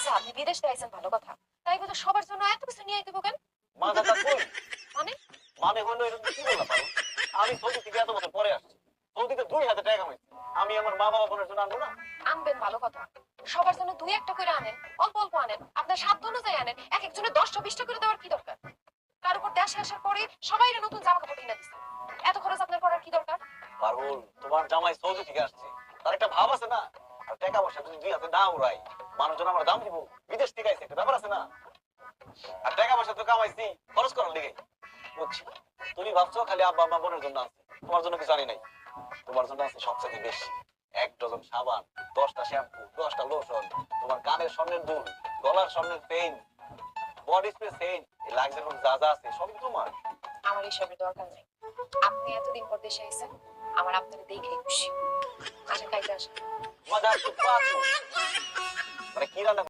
আচ্ছা আপনি বিদেশ থেকে আইছেন ভালো কথা, তাই বলে সবার জন্য এত কিছু নিয়ে আইতে কেন? মাথাটা কই? মানে মানে হলো এটা কি বললাম পারো? আমি সৌদি থেকে এত বছর পরে আসছি। সৌদিতে 2 হাতে টাকা কামাইছি। আমি আমার মা বাবা বোনের জন্য আনবো না? আনবেন ভালো কথা, সবার জন্য দুই একটা করে আনেন, অল্প অল্প আনেন, আপনার সাধ্য অনুযায়ী আনেন। এক একজনের 10টা 20টা করে দেওয়ার কি দরকার? তার উপর দেশে আসার পরে সবাই নতুন জামা কাপড় কিনে দিচ্ছে, এত খরচ আপনার করার কি দরকার? পারুল, তোমার জামাই সৌদি থেকে আসছে, তার একটা ভাব আছে না? আর টাকা পয়সা যদি 2 হাতে না উড়াই, মানুষজন আমার দাম দিব। বিদেশ থেকে আইছে, একটা ব্যাপার আছে না? আর টাকা পয়সা তো কামাইছি খরচ করার লিগে। বুঝছি, তুমি ভাবছো খালি আব্বা আম্মা বোনের জন্য আছে, তোমার জন্য কিছু আনি নাই। তোমার জন্য আছে সবচেয়ে বেশি। 1 ডজন সাবান, 10টা শ্যাম্পু, 10টা লোশন, তোমার কানের স্বর্ণের দুল, গলার স্বর্ণের পেইন, বডি স্প্রে সেন্ট, এই লাক্সারি যা যা আছে সবই তোমার। আমার এসবের দরকার নেই। আপনি এতদিন পর দেশে আইছেন, আমার আপনার দেখেই খুশি। আসেন খাইতে আসেন। মজা তো পাচ্ছ। মানে কি রান্না